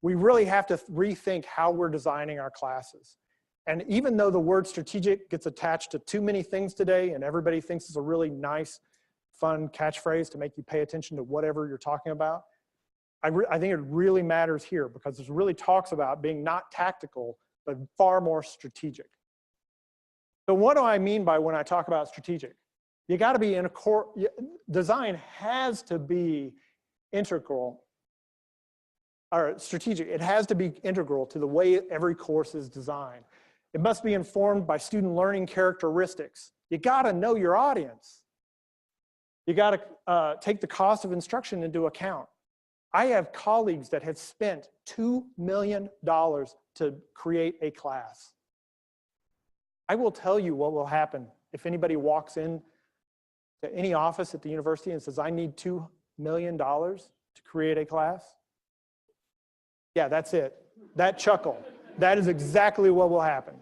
We really have to rethink how we're designing our classes. And even though the word strategic gets attached to too many things today and everybody thinks it's a really nice, fun catchphrase to make you pay attention to whatever you're talking about, I think it really matters here because it really talks about being not tactical, but far more strategic. So what do I mean by when I talk about strategic? You got to be in a core, design has to be integral, or strategic. It has to be integral to the way every course is designed. It must be informed by student learning characteristics. You got to know your audience. You got to take the cost of instruction into account. I have colleagues that have spent $2 million to create a class. I will tell you what will happen if anybody walks in to any office at the university and says, I need $2 million to create a class. Yeah, that's it. That chuckle. That is exactly what will happen.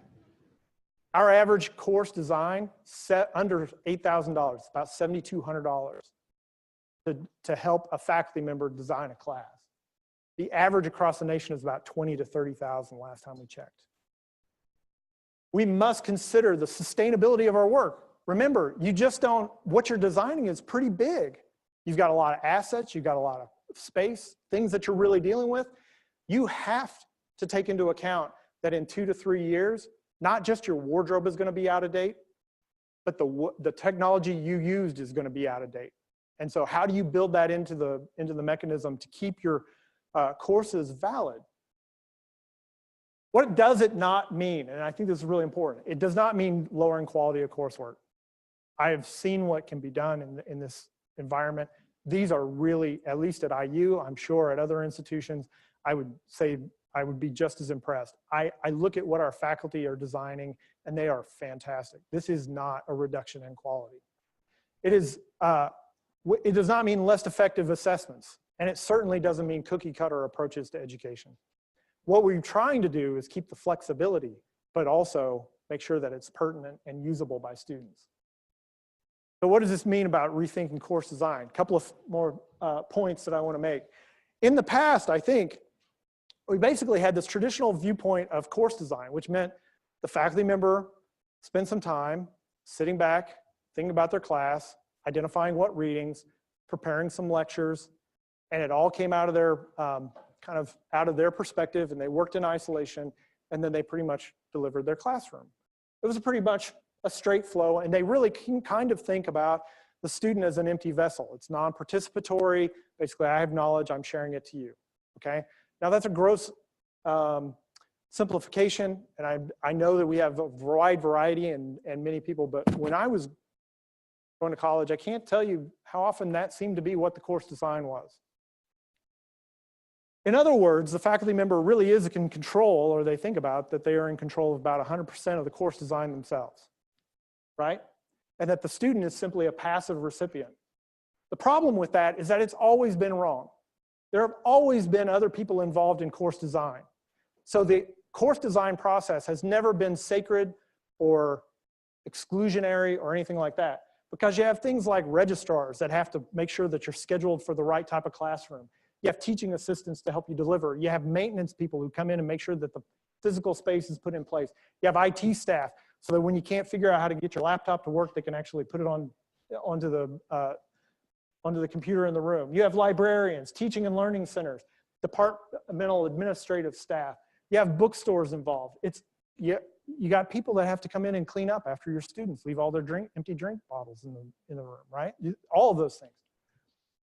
Our average course design set under $8,000, about $7,200 to help a faculty member design a class. The average across the nation is about $20,000 to $30,000 last time we checked. We must consider the sustainability of our work. Remember, you just don't, what you're designing is pretty big. You've got a lot of assets, you've got a lot of space, things that you're really dealing with. You have to take into account that in 2 to 3 years, not just your wardrobe is going to be out of date, but the technology you used is going to be out of date. And so how do you build that into the mechanism to keep your courses valid? What does it not mean? And I think this is really important. It does not mean lowering quality of coursework. I have seen what can be done in this environment. These are really, at least at IU, I'm sure at other institutions, I would say I would be just as impressed. I look at what our faculty are designing and they are fantastic. This is not a reduction in quality. It does not mean less effective assessments, and it certainly doesn't mean cookie cutter approaches to education. What we're trying to do is keep the flexibility, but also make sure that it's pertinent and usable by students. So what does this mean about rethinking course design? A couple of more points that I want to make. In the past, I think, we basically had this traditional viewpoint of course design, which meant the faculty member spent some time sitting back, thinking about their class, identifying what readings, preparing some lectures, and it all came out of their kind of out of their perspective, and they worked in isolation, and then they pretty much delivered their classroom. It was pretty much a straight flow, and they really can kind of think about the student as an empty vessel. It's non-participatory. Basically, I have knowledge, I'm sharing it to you, okay? Now that's a gross simplification, and I know that we have a wide variety and many people, but when I was going to college, I can't tell you how often that seemed to be what the course design was. In other words, the faculty member really is in control, or they think about that they are in control of about 100% of the course design themselves, right? And that the student is simply a passive recipient. The problem with that is that it's always been wrong. There have always been other people involved in course design. So the course design process has never been sacred or exclusionary or anything like that, because you have things like registrars that have to make sure that you're scheduled for the right type of classroom. You have teaching assistants to help you deliver. You have maintenance people who come in and make sure that the physical space is put in place. You have IT staff so that when you can't figure out how to get your laptop to work, they can actually put it onto the computer in the room. You have librarians, teaching and learning centers, departmental administrative staff. You have bookstores involved. You got people that have to come in and clean up after your students leave all their empty drink bottles in the room, right? All of those things.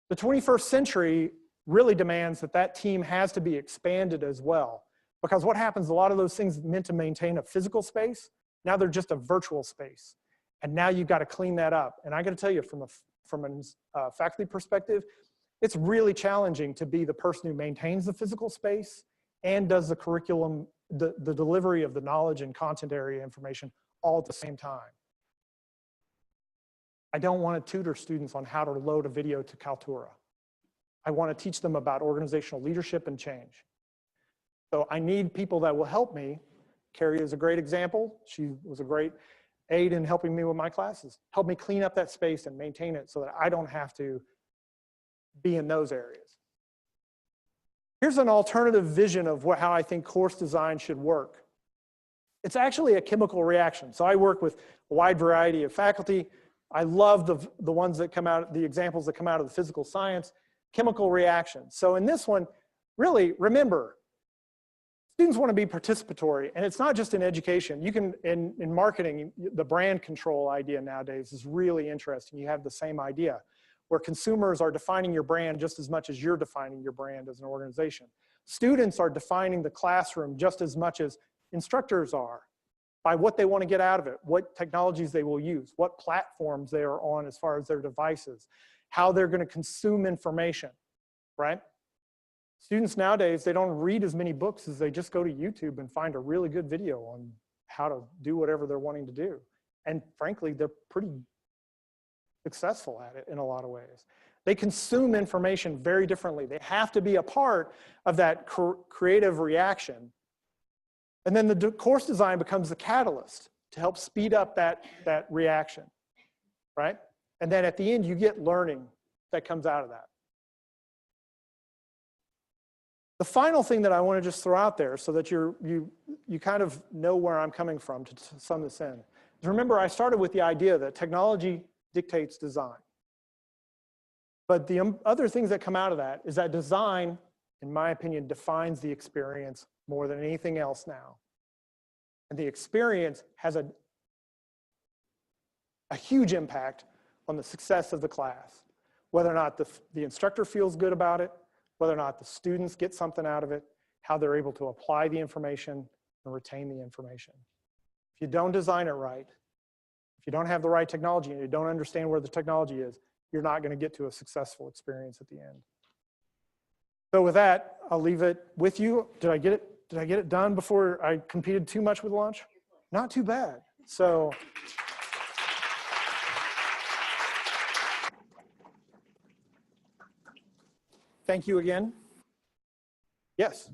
The 21st century really demands that team has to be expanded as well, because what happens, a lot of those things meant to maintain a physical space Now they're just a virtual space. And now you've got to clean that up. And I got to tell you, from a faculty perspective, it's really challenging to be the person who maintains the physical space and does the curriculum, the delivery of the knowledge and content area information all at the same time. I don't want to tutor students on how to load a video to Kaltura. I want to teach them about organizational leadership and change. So I need people that will help me. Carrie is a great example. She was a great aid in helping me with my classes. Help me clean up that space and maintain it so that I don't have to be in those areas. Here's an alternative vision of how I think course design should work. It's actually a chemical reaction. So I work with a wide variety of faculty. I love the ones that come out, the examples that come out of the physical science, chemical reactions. So in this one, really remember, students want to be participatory, and it's not just in education. You can, in marketing, the brand control idea nowadays is really interesting. You have the same idea, where consumers are defining your brand just as much as you're defining your brand as an organization. Students are defining the classroom just as much as instructors are, by what they want to get out of it, what technologies they will use, what platforms they are on as far as their devices, how they're going to consume information, right? Students nowadays, they don't read as many books as they just go to YouTube and find a really good video on how to do whatever they're wanting to do. And frankly, they're pretty successful at it in a lot of ways. They consume information very differently. They have to be a part of that creative reaction. And then the course design becomes the catalyst to help speed up that reaction, right? And then at the end, you get learning that comes out of that. The final thing that I want to just throw out there so that you kind of know where I'm coming from to sum this in is, remember, I started with the idea that technology dictates design. But the other things that come out of that is that design, in my opinion, defines the experience more than anything else now. And the experience has a huge impact on the success of the class, whether or not the instructor feels good about it, whether or not the students get something out of it, how they're able to apply the information and retain the information. If you don't design it right, if you don't have the right technology and you don't understand where the technology is, you're not going to get to a successful experience at the end. So with that, I'll leave it with you. Did I get it done before I competed too much with lunch? Not too bad. So thank you again. Yes.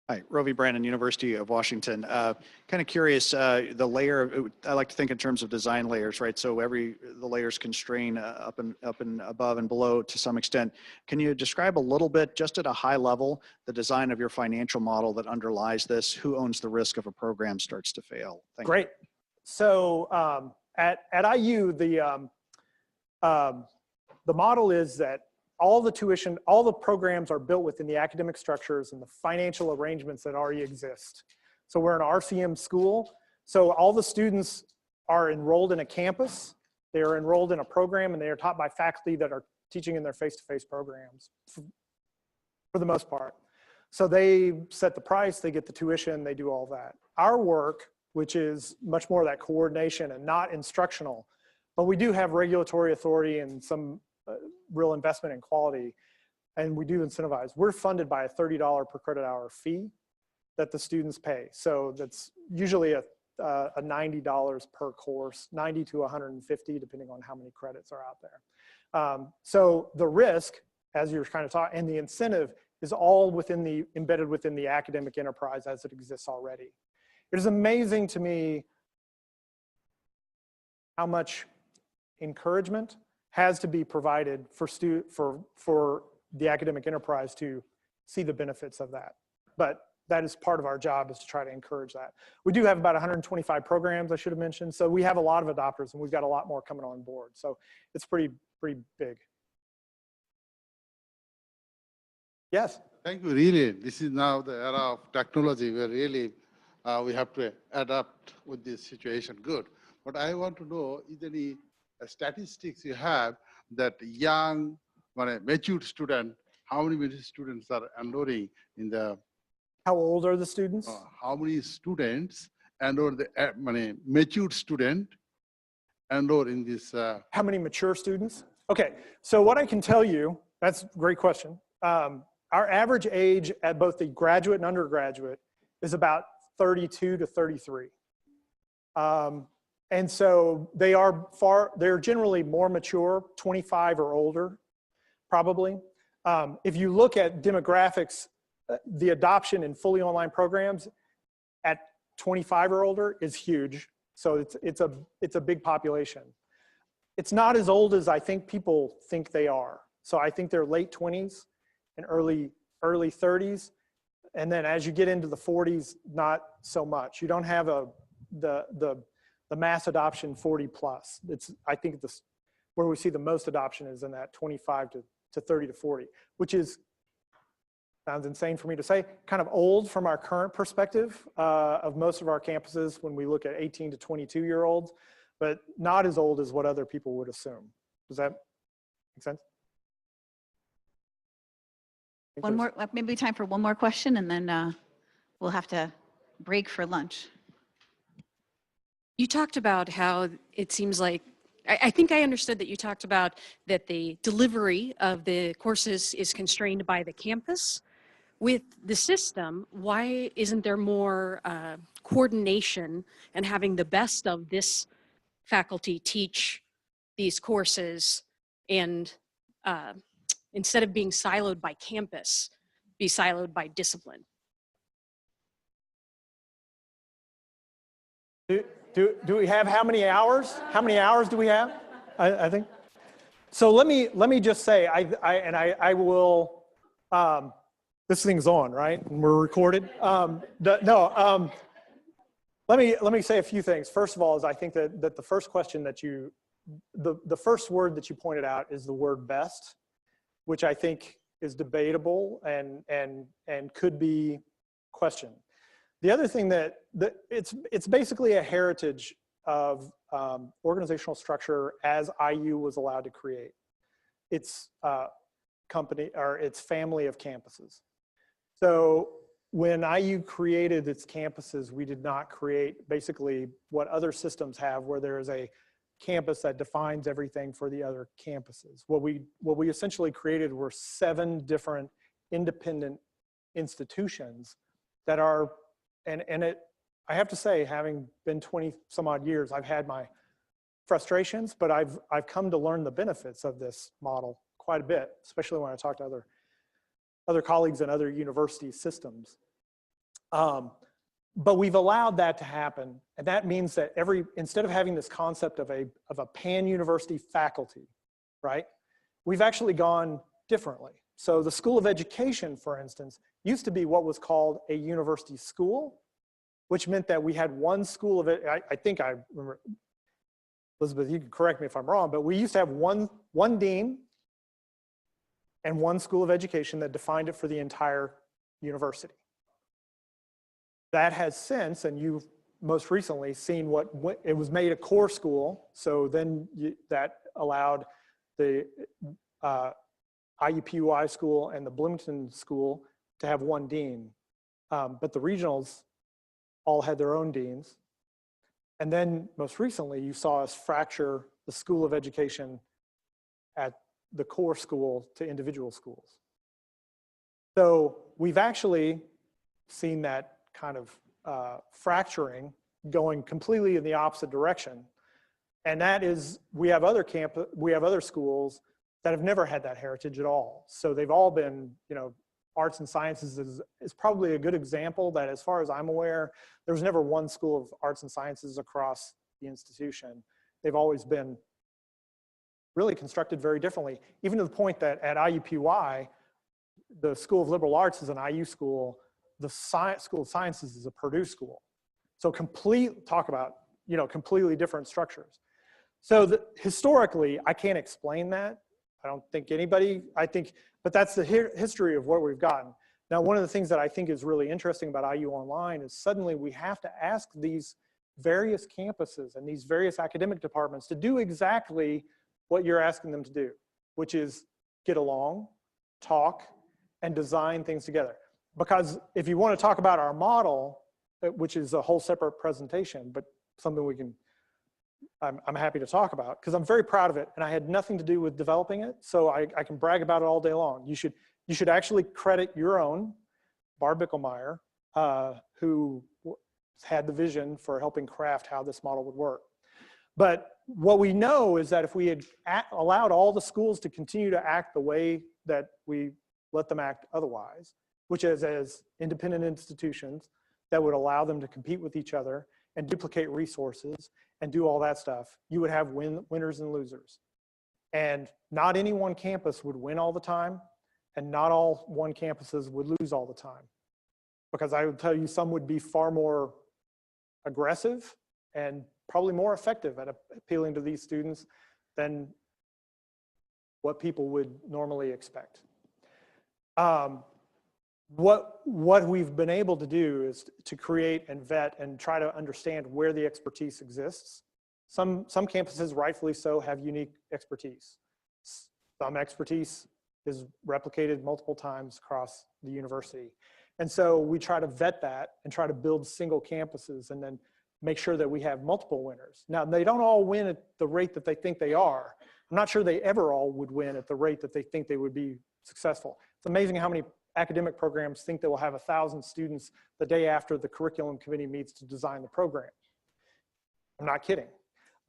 Hi, Rovi Brandon, University of Washington. Kind of curious, the layer, I like to think in terms of design layers, right? So the layers constrain up and above and below to some extent. Can you describe a little bit, just at a high level, the design of your financial model that underlies this? Who owns the risk if a program starts to fail? Thank you. Great. So at IU, the model is that all the tuition, all the programs are built within the academic structures and the financial arrangements that already exist. So we're an RCM school. So all the students are enrolled in a campus. They are enrolled in a program, and they are taught by faculty that are teaching in their face-to-face programs for the most part. So they set the price, they get the tuition, they do all that. Our work, which is much more that coordination and not instructional, but we do have regulatory authority and some real investment in quality, and we do incentivize. We're funded by a $30 per credit hour fee that the students pay. So that's usually a $90 per course, 90 to 150, depending on how many credits are out there. So the risk, as you're kind of talking, and the incentive is all embedded within the academic enterprise as it exists already. It is amazing to me how much encouragement has to be provided for the academic enterprise to see the benefits of that. But that is part of our job, is to try to encourage that. We do have about 125 programs, I should have mentioned. So we have a lot of adopters, and we've got a lot more coming on board. So it's pretty big. Yes? Thank you. Really, this is now the era of technology where really we have to adapt with this situation. Good. But I want to know, is there any statistics you have that young, mature student, how many students are enrolling in the How old are the students? How many students and or the mature student and or in this? How many mature students? Okay, so what I can tell you, that's a great question. Our average age at both the graduate and undergraduate is about 32 to 33. And so they're generally more mature, 25 or older, probably. If you look at demographics, the adoption in fully online programs at 25 or older is huge. So it's a big population. It's not as old as I think people think they are. So I think they're late 20s and early 30s. And then as you get into the 40s, not so much. You don't have the mass adoption 40 plus. I think where we see the most adoption is in that 25 to 30 to 40, which sounds insane for me to say, kind of old from our current perspective of most of our campuses when we look at 18 to 22-year-olds, but not as old as what other people would assume. Does that make sense? One more, maybe time for one more question, and then we'll have to break for lunch. You talked about how it seems like, I think I understood that you talked about that the delivery of the courses is constrained by the campus. With the system, why isn't there more coordination and having the best of this faculty teach these courses and instead of being siloed by campus, be siloed by discipline? Do we have how many hours? How many hours do we have? I think. So let me just say, I will, this thing's on, right? And we're recorded. Let me say a few things. First of all, is I think that the first question that the first word that you pointed out is the word best, which I think is debatable and could be questioned. The other thing that it's basically a heritage of organizational structure as IU was allowed to create its company or its family of campuses. So when IU created its campuses, we did not create basically what other systems have, where there is a campus that defines everything for the other campuses. What we essentially created were 7 different independent institutions that are, I have to say, having been 20 some odd years, I've had my frustrations, but I've come to learn the benefits of this model quite a bit, especially when I talk to other colleagues in other university systems. But we've allowed that to happen, and that means that instead of having this concept of a pan-university faculty, right, we've actually gone differently. So the School of Education, for instance, used to be what was called a university school, which meant that we had one school of it. I think I remember, Elizabeth, you can correct me if I'm wrong, but we used to have one dean and one school of education that defined it for the entire university. That has since, and you've most recently seen it was made a core school. So then that allowed the IUPUI school and the Bloomington school to have one dean. But the regionals all had their own deans. And then most recently, you saw us fracture the School of Education at the core school to individual schools. So we've actually seen that kind of fracturing going completely in the opposite direction. And that is, we have other schools that have never had that heritage at all. So they've all been, arts and sciences is probably a good example that, as far as I'm aware, there was never one school of arts and sciences across the institution. They've always been really constructed very differently, even to the point that at IUPUI, the School of Liberal Arts is an IU school, the School of Sciences is a Purdue school. So talk about, completely different structures. So historically, I can't explain that. I don't think anybody, but that's the history of what we've gotten. Now, one of the things that I think is really interesting about IU Online is suddenly we have to ask these various campuses and these various academic departments to do exactly what you're asking them to do, which is get along, talk, and design things together. because if you want to talk about our model, which is a whole separate presentation, but something we can, I'm happy to talk about, because I'm very proud of it, and I had nothing to do with developing it, so I can brag about it all day long. You should actually credit your own, Barb Bickelmeyer, who had the vision for helping craft how this model would work. But what we know is that if we had allowed all the schools to continue to act the way that we let them act otherwise, which is as independent institutions that would allow them to compete with each other and duplicate resources and do all that stuff, you would have winners and losers. And not any one campus would win all the time, and not all one campuses would lose all the time. Because I would tell you some would be far more aggressive and probably more effective at appealing to these students than what people would normally expect. What we've been able to do is to create and vet and try to understand where the expertise exists. Some campuses, rightfully so, have unique expertise. Some expertise is replicated multiple times across the university. And so we try to vet that and try to build single campuses and then make sure that we have multiple winners. Now, they don't all win at the rate that they think they are. I'm not sure they ever all would win at the rate that they think they would be successful. It's amazing how many academic programs think they will have 1,000 students the day after the curriculum committee meets to design the program. I'm not kidding.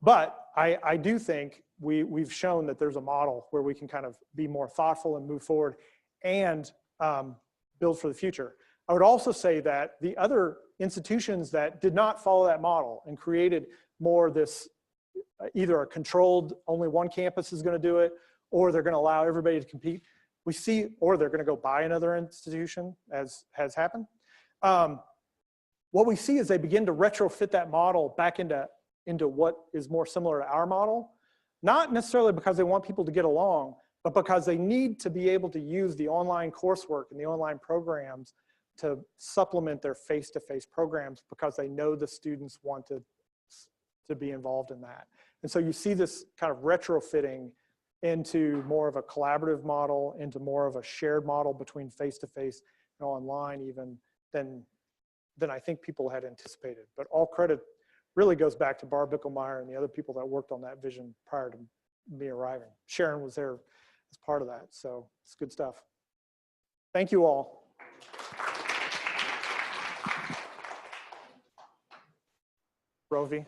But I do think we've shown that there's a model where we can kind of be more thoughtful and move forward and build for the future. I would also say that the other institutions that did not follow that model and created more this, either a controlled, only one campus is going to do it, or they're going to allow everybody to compete, we see, or they're going to go buy another institution, as has happened. What we see is they begin to retrofit that model back into what is more similar to our model, not necessarily because they want people to get along, but because they need to be able to use the online coursework and the online programs to supplement their face-to-face programs because they know the students want to be involved in that. And so you see this kind of retrofitting into more of a collaborative model, into more of a shared model between face-to-face and online even than I think people had anticipated. But all credit really goes back to Barb Bickelmeyer and the other people that worked on that vision prior to me arriving. Sharon was there as part of that, so it's good stuff. Thank you all. Rovi,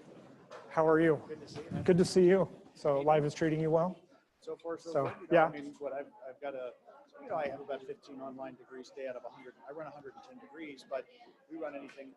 how are you? Good to see you. Good to see you. So life is treating you well? So far, so So, good. yeah. I mean, I've got I have about 15 online degrees, stay out of 100. I run 110 degrees, but we run anything.